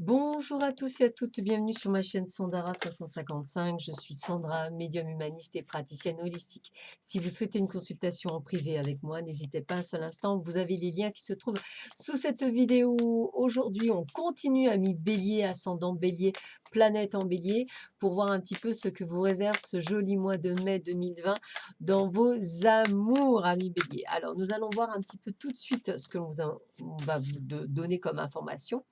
Bonjour à tous et à toutes, bienvenue sur ma chaîne Sandara 555. Je suis Sandra, médium humaniste et praticienne holistique. Si vous souhaitez une consultation en privé avec moi, n'hésitez pas un seul instant. Vous avez les liens qui se trouvent sous cette vidéo. Aujourd'hui, on continue, amis bélier, ascendant bélier, planète en bélier, pour voir un petit peu ce que vous réserve ce joli mois de mai 2020 dans vos amours, amis bélier. Alors, nous allons voir un petit peu tout de suite ce que on va vous donner comme information.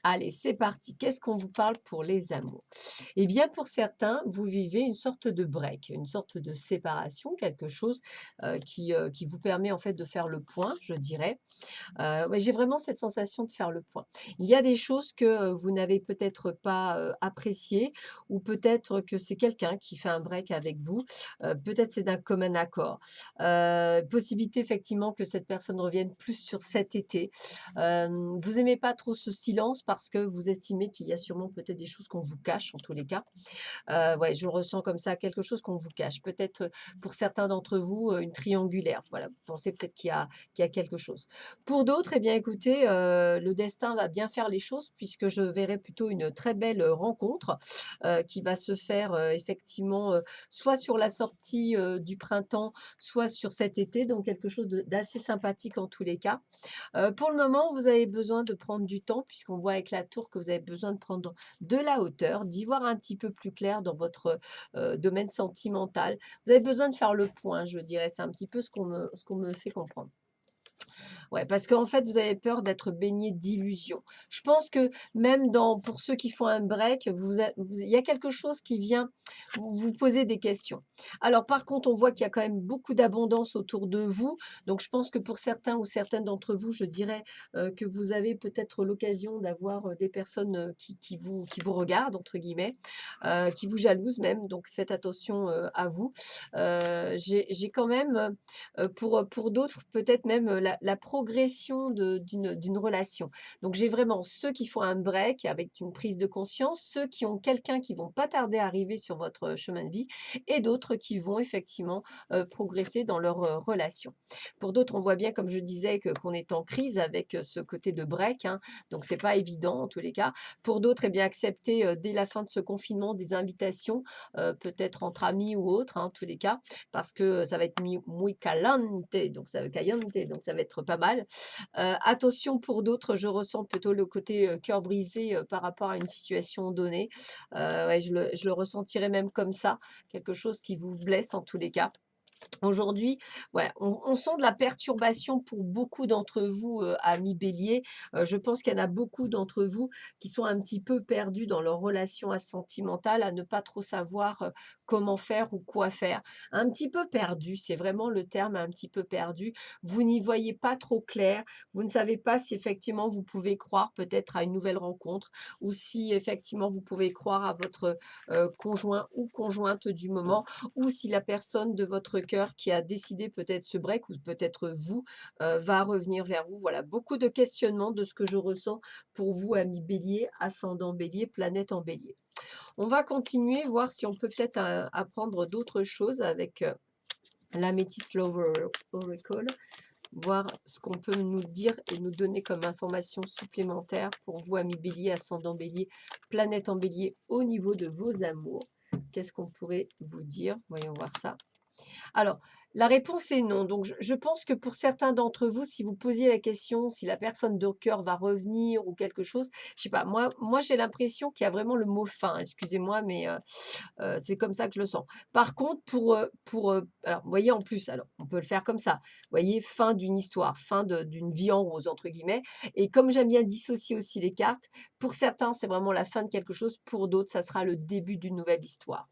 Allez, c'est parti. Qu'est-ce qu'on vous parle pour les amours? Eh bien, pour certains, vous vivez une sorte de break, une sorte de séparation, quelque chose qui vous permet en fait de faire le point, je dirais. Ouais, j'ai vraiment cette sensation de faire le point. Il y a des choses que, vous n'avez peut-être pas, appréciées ou peut-être que c'est quelqu'un qui fait un break avec vous. Peut-être c'est d'un commun accord. Possibilité effectivement que cette personne revienne plus sur cet été. Vous aimez pas trop ce silence parce que vous estimez qu'il y a sûrement peut-être des choses qu'on vous cache en tous les cas. Ouais, je le ressens comme ça, quelque chose qu'on vous cache. Peut-être, pour certains d'entre vous, une triangulaire. Voilà, vous pensez peut-être qu'il y a quelque chose. Pour d'autres, eh bien écoutez, le destin va bien faire les choses puisque je verrai plutôt une très belle, rencontre, qui va se faire, effectivement, soit sur la sortie, du printemps, soit sur cet été, donc quelque chose d'assez sympathique en tous les cas. Pour le moment, vous avez besoin de prendre du temps puisqu'on voit avec la tour que vous avez besoin de prendre de la hauteur, d'y voir un petit peu plus clair dans votre, domaine sentimental. Vous avez besoin de faire le point, je dirais. C'est un petit peu ce qu'on me fait comprendre. Ouais, parce qu'en fait, vous avez peur d'être baigné d'illusions. Je pense que même pour ceux qui font un break, il y a quelque chose qui vient vous poser des questions. Alors par contre, on voit qu'il y a quand même beaucoup d'abondance autour de vous. Donc je pense que pour certains ou certaines d'entre vous, je dirais que vous avez peut-être l'occasion d'avoir des personnes qui vous regardent, entre guillemets, qui vous jalousent même. Donc faites attention à vous. J'ai quand même pour d'autres, peut-être même, la progression d'une relation. Donc j'ai vraiment ceux qui font un break avec une prise de conscience, ceux qui ont quelqu'un qui vont pas tarder à arriver sur votre chemin de vie et d'autres qui vont effectivement, progresser dans leur, relation. Pour d'autres, on voit bien, comme je disais, qu'on est en crise avec, ce côté de break, hein, donc c'est pas évident en tous les cas. Pour d'autres, eh bien accepter, dès la fin de ce confinement des invitations, peut-être entre amis ou autres, hein, en tous les cas, parce que ça va être muy caliente, donc ça va être pas mal. Attention pour d'autres, je ressens plutôt le côté, cœur brisé, par rapport à une situation donnée. Ouais, je le ressentirais même comme ça, quelque chose qui vous blesse en tous les cas. Aujourd'hui, voilà, on sent de la perturbation pour beaucoup d'entre vous, amis béliers. Je pense qu'il y en a beaucoup d'entre vous qui sont un petit peu perdus dans leur relation sentimentale, à ne pas trop savoir, comment faire ou quoi faire. Un petit peu perdu, c'est vraiment le terme, un petit peu perdu. Vous n'y voyez pas trop clair. Vous ne savez pas si effectivement vous pouvez croire peut-être à une nouvelle rencontre ou si effectivement vous pouvez croire à votre, conjoint ou conjointe du moment ou si la personne de votre cœur qui a décidé peut-être ce break ou peut-être vous, va revenir vers vous. Voilà, beaucoup de questionnements de ce que je ressens pour vous, amis bélier, ascendant bélier, planète en bélier. On va continuer, voir si on peut peut-être apprendre d'autres choses avec l'améthyste Love Oracle, voir ce qu'on peut nous dire et nous donner comme information supplémentaire pour vous, amis bélier, ascendant bélier, planète en bélier, au niveau de vos amours. Qu'est-ce qu'on pourrait vous dire? Voyons voir ça. Alors, la réponse est non. Donc, je pense que pour certains d'entre vous, si vous posiez la question, si la personne de cœur va revenir ou quelque chose, je sais pas, moi j'ai l'impression qu'il y a vraiment le mot fin, excusez-moi, mais c'est comme ça que je le sens. Par contre, alors, vous voyez, en plus, alors, on peut le faire comme ça, vous voyez, fin d'une histoire, fin d'une vie en rose, entre guillemets. Et comme j'aime bien dissocier aussi les cartes, pour certains, c'est vraiment la fin de quelque chose, pour d'autres, ça sera le début d'une nouvelle histoire.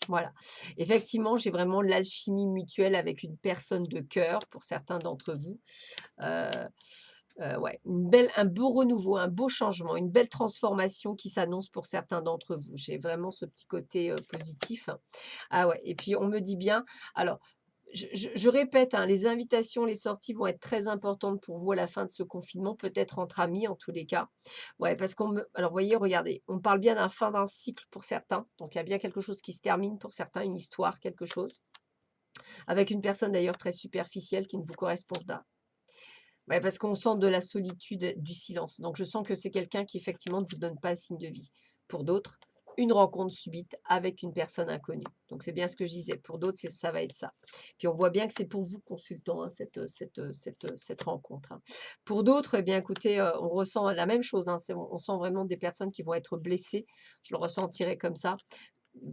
Voilà. Effectivement, j'ai vraiment l'alchimie mutuelle avec une personne de cœur pour certains d'entre vous. Heu ouais, un beau renouveau, un beau changement, une belle transformation qui s'annonce pour certains d'entre vous. J'ai vraiment ce petit côté, positif. Ah ouais, et puis on me dit bien alors je répète, hein, les invitations, les sorties vont être très importantes pour vous à la fin de ce confinement, peut-être entre amis en tous les cas. Ouais, parce alors vous voyez, regardez, on parle bien d'un fin d'un cycle pour certains, donc il y a bien quelque chose qui se termine pour certains, une histoire, quelque chose, avec une personne d'ailleurs très superficielle qui ne vous correspond pas. Ouais, parce qu'on sent de la solitude, du silence. Donc je sens que c'est quelqu'un qui effectivement ne vous donne pas signe de vie. Pour d'autres, une rencontre subite avec une personne inconnue. Donc c'est bien ce que je disais. Pour d'autres, ça va être ça. Puis on voit bien que c'est pour vous, consultant, hein, cette rencontre, hein. Pour d'autres, eh bien écoutez, on ressent la même chose, hein, on sent vraiment des personnes qui vont être blessées. Je le ressentirais comme ça.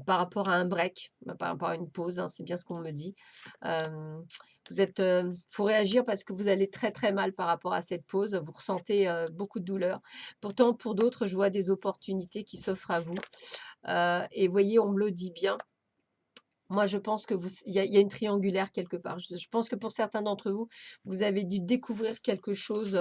Par rapport à un break, par rapport à une pause, hein, c'est bien ce qu'on me dit. Hem, vous êtes, faut réagir parce que vous allez très, très mal par rapport à cette pause. Vous ressentez, beaucoup de douleur. Pourtant, pour d'autres, je vois des opportunités qui s'offrent à vous, et voyez, on me le dit bien. Moi, je pense que il y a une triangulaire quelque part. Je pense que pour certains d'entre vous, vous avez dû découvrir quelque chose,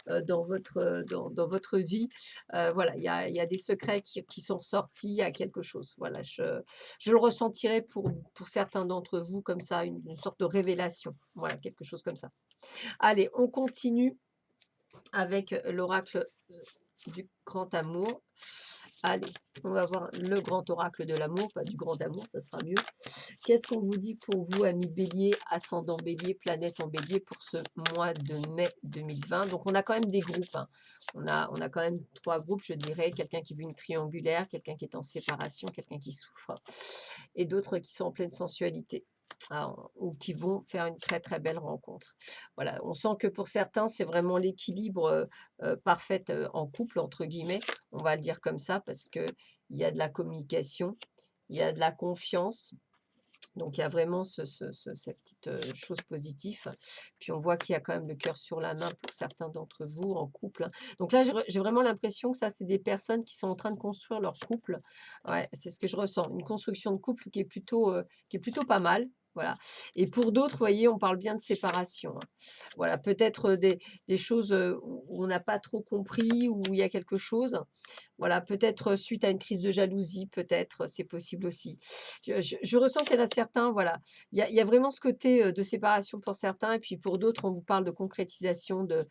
dans votre vie. Voilà, il y a des secrets qui sont ressortis, il y a quelque chose. Voilà, je le ressentirai pour certains d'entre vous comme ça, une sorte de révélation. Voilà, quelque chose comme ça. Allez, on continue avec l'oracle, du grand amour. Allez, on va voir le grand oracle de l'amour, pas du grand amour, ça sera mieux. Qu'est-ce qu'on vous dit pour vous, amis bélier, ascendant bélier, planète en bélier pour ce mois de mai 2020? Donc on a quand même des groupes, hein. On a quand même 3 groupes, je dirais. Quelqu'un qui vit une triangulaire, quelqu'un qui est en séparation, quelqu'un qui souffre et d'autres qui sont en pleine sensualité. Ah, ou qui vont faire une très très belle rencontre. Voilà, on sent que pour certains, c'est vraiment l'équilibre parfait en couple, entre guillemets, on va le dire comme ça, parce qu'il y a de la communication, il y a de la confiance, donc il y a vraiment cette petite chose positive. Puis on voit qu'il y a quand même le cœur sur la main pour certains d'entre vous en couple, hein. Donc là, j'ai vraiment l'impression que ça, c'est des personnes qui sont en train de construire leur couple. Ouais, c'est ce que je ressens. Une construction de couple qui est plutôt pas mal. Voilà. Et pour d'autres, vous voyez, on parle bien de séparation, hein. Voilà, peut-être des choses où on n'a pas trop compris, où il y a quelque chose. Voilà, peut-être suite à une crise de jalousie, peut-être, c'est possible aussi. Je ressens qu'il y en a certains, voilà, il y a vraiment ce côté, de séparation pour certains et puis pour d'autres, on vous parle de concrétisation de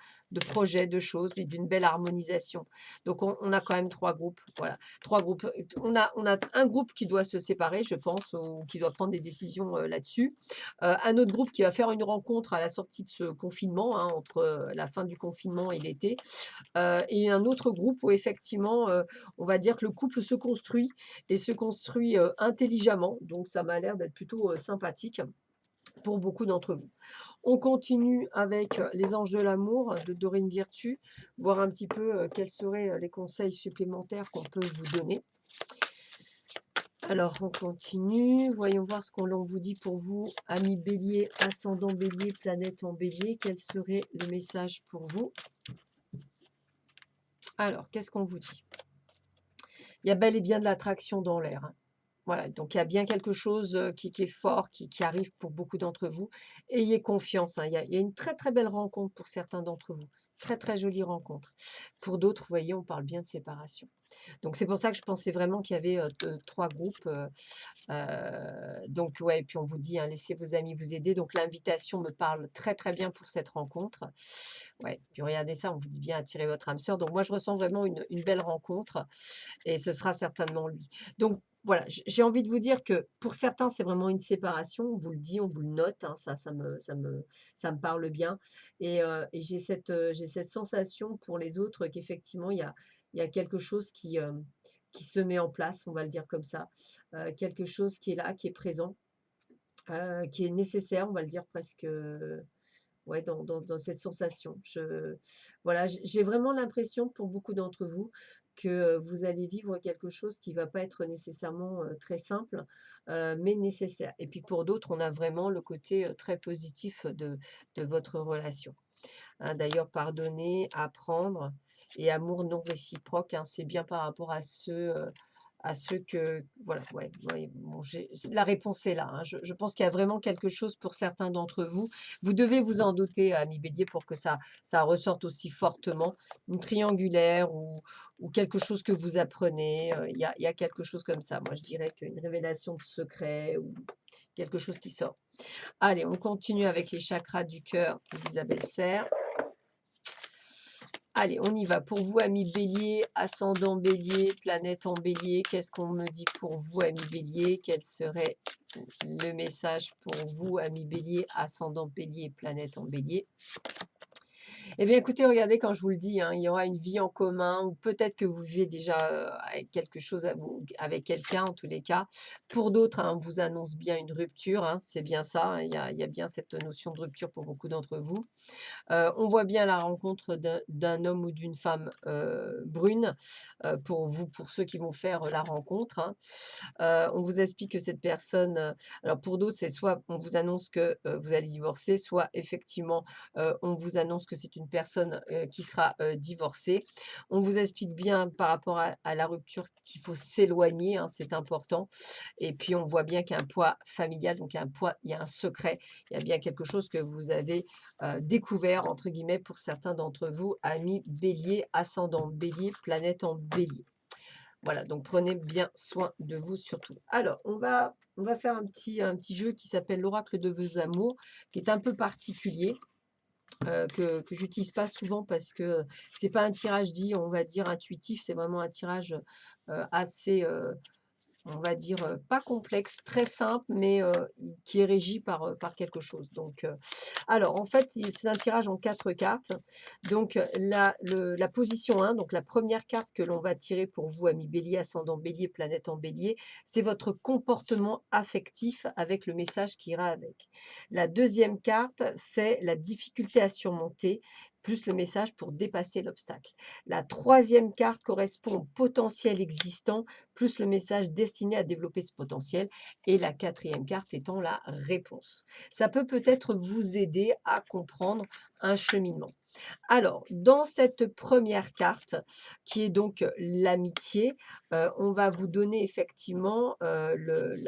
projets, de choses et d'une belle harmonisation. Donc on a quand même 3 groupes, voilà, 3 groupes. On a un groupe qui doit se séparer, je pense, ou qui doit prendre des décisions, là-dessus. Un autre groupe qui va faire une rencontre à la sortie de ce confinement, hein, entre, la fin du confinement et l'été. Et un autre groupe où effectivement, on va dire que le couple se construit et se construit, intelligemment. Donc ça m'a l'air d'être plutôt, sympathique pour beaucoup d'entre vous. On continue avec, les anges de l'amour de Dorine Virtue, voir un petit peu, quels seraient, les conseils supplémentaires qu'on peut vous donner. Alors on continue, voyons voir ce l'on vous dit pour vous, amis bélier, ascendant bélier, planète en bélier, quel serait le message pour vous? Alors, qu'est-ce qu'on vous dit? Il y a bel et bien de l'attraction dans l'air, hein. Voilà, donc il y a bien quelque chose, qui est fort, qui arrive pour beaucoup d'entre vous. Ayez confiance, hein, il y a une très, très belle rencontre pour certains d'entre vous. Très, très jolie rencontre. Pour d'autres, vous voyez, on parle bien de séparation. Donc c'est pour ça que je pensais vraiment qu'il y avait, 3 groupes, donc ouais, et puis on vous dit, hein, laissez vos amis vous aider. Donc l'invitation me parle très, très bien pour cette rencontre. Ouais, puis regardez ça, on vous dit bien attirer votre âme sœur. Donc moi, je ressens vraiment une belle rencontre et ce sera certainement lui. Donc voilà, j'ai envie de vous dire que pour certains, c'est vraiment une séparation. On vous le dit, on vous le note, hein, ça me parle bien. Et j'ai cette sensation pour les autres qu'effectivement, il y a quelque chose qui se met en place, on va le dire comme ça. Quelque chose qui est là, qui est présent, qui est nécessaire, on va le dire presque. Ouais, dans cette sensation. Voilà, j'ai vraiment l'impression pour beaucoup d'entre vous que, vous allez vivre quelque chose qui va pas être nécessairement, très simple, mais nécessaire. Et puis pour d'autres, on a vraiment le côté, très positif de votre relation, hein. D'ailleurs, pardonner, apprendre et amour non réciproque, hein, c'est bien par rapport à ceux que voilà, ouais, ouais, bon, la réponse est là, hein. Je pense qu'il y a vraiment quelque chose pour certains d'entre vous. Vous devez vous en doter, ami Bélier, pour que ça ressorte aussi fortement. Une triangulaire ou quelque chose que vous apprenez, il y a quelque chose comme ça. Moi, je dirais qu'une révélation de secret ou quelque chose qui sort. Allez, on continue avec les chakras du cœur d'Isabelle Serre. Allez, on y va. Pour vous, amis bélier, ascendant bélier, planète en bélier, qu'est-ce qu'on me dit pour vous, amis bélier? Quel serait le message pour vous, amis bélier, ascendant bélier, planète en bélier? Eh bien, écoutez, regardez, quand je vous le dis, hein, il y aura une vie en commun ou peut-être que vous vivez déjà avec quelque chose avec quelqu'un, en tous les cas. Pour d'autres, hein, on vous annonce bien une rupture, hein, c'est bien ça, hein, il y a bien cette notion de rupture pour beaucoup d'entre vous. On voit bien la rencontre d'un homme ou d'une femme brune pour vous, pour ceux qui vont faire la rencontre, hein. On vous explique que cette personne, alors pour d'autres, c'est soit on vous annonce que vous allez divorcer, soit effectivement on vous annonce que c'est une personne qui sera divorcée. On vous explique bien par rapport à la rupture qu'il faut s'éloigner, hein, c'est important. Et puis on voit bien qu'il y a un poids familial, donc il y a un poids, il y a un secret, il y a bien quelque chose que vous avez découvert, entre guillemets, pour certains d'entre vous, amis bélier, ascendant bélier, planète en bélier. Voilà, donc prenez bien soin de vous surtout. Alors, on va faire un petit jeu qui s'appelle l'oracle de vos amours, qui est un peu particulier, que j'utilise pas souvent parce que c'est pas un tirage dit, on va dire, intuitif, c'est vraiment un tirage assez, on va dire, pas complexe, très simple, mais qui est régi par quelque chose. Donc, alors en fait, c'est un tirage en 4 cartes. Donc la position 1, donc la première carte que l'on va tirer pour vous, amis bélier, ascendant bélier, planète en bélier, c'est votre comportement affectif avec le message qui ira avec. La deuxième carte, c'est la difficulté à surmonter, plus le message pour dépasser l'obstacle. La troisième carte correspond au potentiel existant, plus le message destiné à développer ce potentiel. Et la quatrième carte étant la réponse. Ça peut peut-être vous aider à comprendre un cheminement. Alors, dans cette première carte, qui est donc l'amitié, on va vous donner effectivement le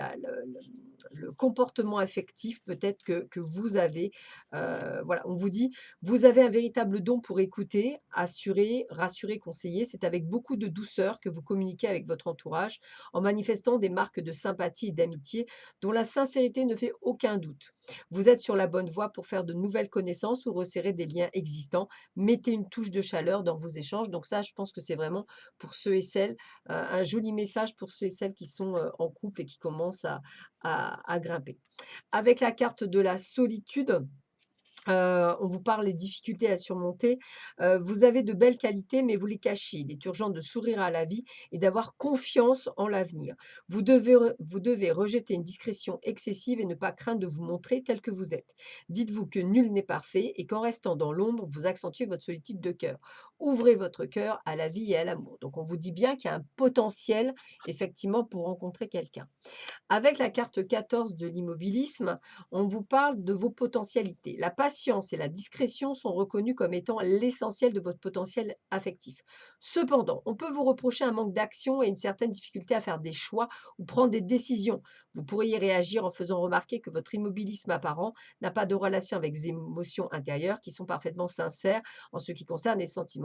comportement affectif peut-être que vous avez. Voilà, on vous dit, vous avez un véritable don pour écouter, assurer, rassurer, conseiller. C'est avec beaucoup de douceur que vous communiquez avec votre entourage, en manifestant des marques de sympathie et d'amitié dont la sincérité ne fait aucun doute. Vous êtes sur la bonne voie pour faire de nouvelles connaissances ou resserrer des liens existants. Mettez une touche de chaleur dans vos échanges. Donc ça, je pense que c'est vraiment pour ceux et celles, un joli message pour ceux et celles qui sont en couple et qui commencent à grimper. Avec la carte de la solitude, on vous parle des difficultés à surmonter. Vous avez de belles qualités, mais vous les cachez. Il est urgent de sourire à la vie et d'avoir confiance en l'avenir. Vous devez rejeter une discrétion excessive et ne pas craindre de vous montrer tel que vous êtes. Dites-vous que nul n'est parfait et qu'en restant dans l'ombre, vous accentuez votre solitude de cœur. Ouvrez votre cœur à la vie et à l'amour. Donc on vous dit bien qu'il y a un potentiel, effectivement, pour rencontrer quelqu'un. Avec la carte 14 de l'immobilisme, on vous parle de vos potentialités. La patience et la discrétion sont reconnues comme étant l'essentiel de votre potentiel affectif. Cependant, on peut vous reprocher un manque d'action et une certaine difficulté à faire des choix ou prendre des décisions. Vous pourriez réagir en faisant remarquer que votre immobilisme apparent n'a pas de relation avec des émotions intérieures qui sont parfaitement sincères en ce qui concerne les sentiments.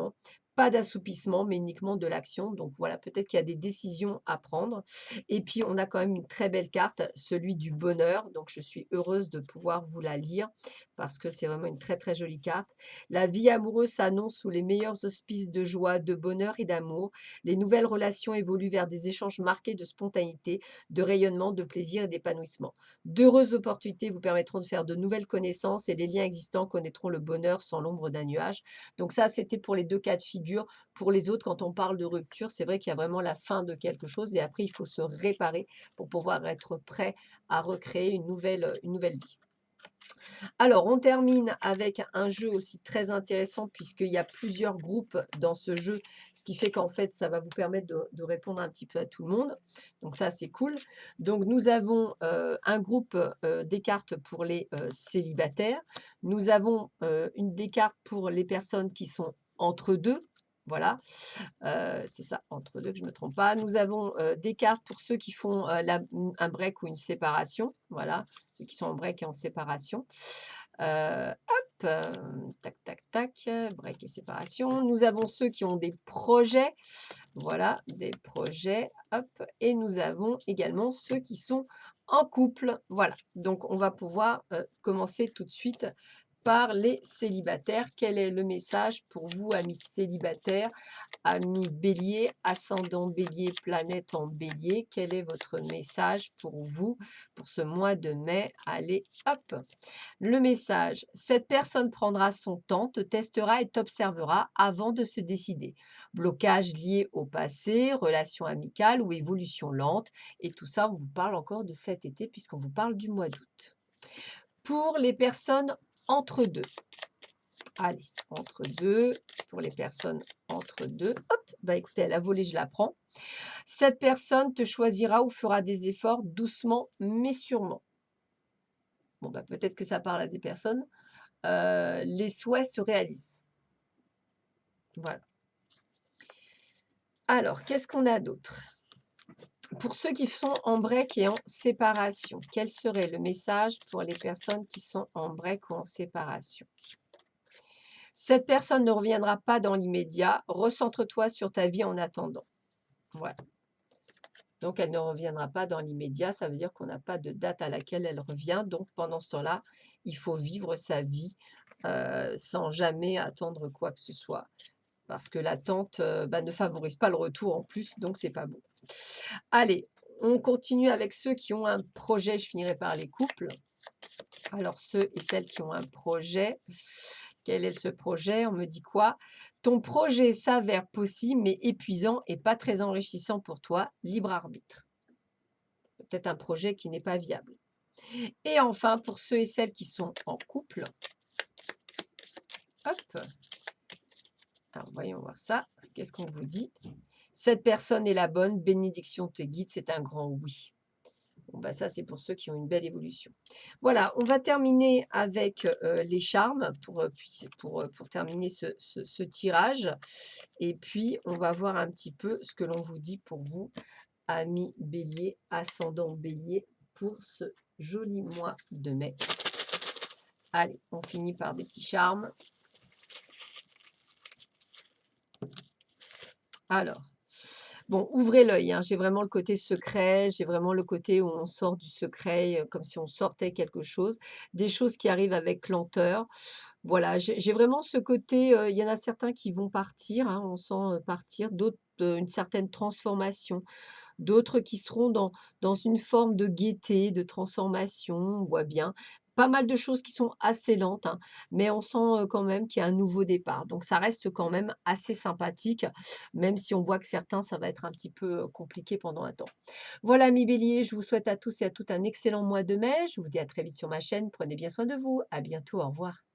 Pas d'assoupissement, mais uniquement de l'action. Donc voilà, peut-être qu'il y a des décisions à prendre. Et puis, on a quand même une très belle carte, celui du bonheur. Donc, je suis heureuse de pouvoir vous la lire parce que c'est vraiment une très, très jolie carte. La vie amoureuse s'annonce sous les meilleurs auspices de joie, de bonheur et d'amour. Les nouvelles relations évoluent vers des échanges marqués de spontanéité, de rayonnement, de plaisir et d'épanouissement. D'heureuses opportunités vous permettront de faire de nouvelles connaissances et les liens existants connaîtront le bonheur sans l'ombre d'un nuage. Donc ça, c'était pour les deux cas de figure. Pour les autres, quand on parle de rupture, c'est vrai qu'il y a vraiment la fin de quelque chose et après, il faut se réparer pour pouvoir être prêt à recréer une nouvelle vie. Alors, on termine avec un jeu aussi très intéressant puisqu'il y a plusieurs groupes dans ce jeu, ce qui fait qu'en fait, ça va vous permettre de répondre un petit peu à tout le monde. Donc ça, c'est cool. Donc, nous avons un groupe des cartes pour les célibataires. Nous avons une des cartes pour les personnes qui sont entre deux. Voilà, c'est ça, entre deux, que je ne me trompe pas. Nous avons des cartes pour ceux qui font un break ou une séparation. Voilà, ceux qui sont en break et en séparation. Hop, tac, tac, tac, break et séparation. Nous avons ceux qui ont des projets. Voilà, des projets. Hop, et nous avons également ceux qui sont en couple. Voilà, donc on va pouvoir commencer tout de suite par les célibataires. Quel est le message pour vous, amis célibataires, amis bélier, ascendant bélier, planète en bélier? Quel est votre message pour vous pour ce mois de mai? Allez, hop! Le message, cette personne prendra son temps, te testera et t'observera avant de se décider. Blocage lié au passé, relation amicale ou évolution lente. Et tout ça, on vous parle encore de cet été puisqu'on vous parle du mois d'août. Pour les personnes entre deux, allez, entre deux, pour les personnes entre deux, hop, bah écoutez, elle a volé, je la prends. Cette personne te choisira ou fera des efforts doucement mais sûrement. Bon, bah peut-être que ça parle à des personnes. Les souhaits se réalisent. Voilà. Alors, qu'est-ce qu'on a d'autre? Pour ceux qui sont en break et en séparation, quel serait le message pour les personnes qui sont en break ou en séparation? Cette personne ne reviendra pas dans l'immédiat. Recentre-toi sur ta vie en attendant. Voilà. Donc, elle ne reviendra pas dans l'immédiat. Ça veut dire qu'on n'a pas de date à laquelle elle revient. Donc, pendant ce temps-là, il faut vivre sa vie sans jamais attendre quoi que ce soit. Parce que l'attente ne favorise pas le retour en plus, donc c'est pas bon. Allez, on continue avec ceux qui ont un projet. Je finirai par les couples. Alors, ceux et celles qui ont un projet, quel est ce projet? On me dit quoi? Ton projet s'avère possible, mais épuisant et pas très enrichissant pour toi. Libre arbitre. Peut-être un projet qui n'est pas viable. Et enfin, pour ceux et celles qui sont en couple, hop, alors voyons voir ça. Qu'est-ce qu'on vous dit? Cette personne est la bonne, bénédiction te guide, c'est un grand oui. Bon, bah ça, c'est pour ceux qui ont une belle évolution. Voilà, on va terminer avec les charmes pour terminer ce tirage. Et puis, on va voir un petit peu ce que l'on vous dit pour vous, amis bélier, ascendant bélier, pour ce joli mois de mai. Allez, on finit par des petits charmes. Alors, bon, ouvrez l'œil, hein, j'ai vraiment le côté secret, j'ai vraiment le côté où on sort du secret, comme si on sortait quelque chose, des choses qui arrivent avec lenteur. Voilà, j'ai vraiment ce côté, il y en a certains qui vont partir, hein, on sent, partir, d'autres, une certaine transformation, d'autres qui seront dans une forme de gaieté, de transformation, on voit bien. Pas mal de choses qui sont assez lentes, hein, mais on sent, quand même qu'il y a un nouveau départ. Donc ça reste quand même assez sympathique, même si on voit que certains, ça va être un petit peu, compliqué pendant un temps. Voilà, amis béliers, je vous souhaite à tous et à toutes un excellent mois de mai. Je vous dis à très vite sur ma chaîne. Prenez bien soin de vous. À bientôt. Au revoir.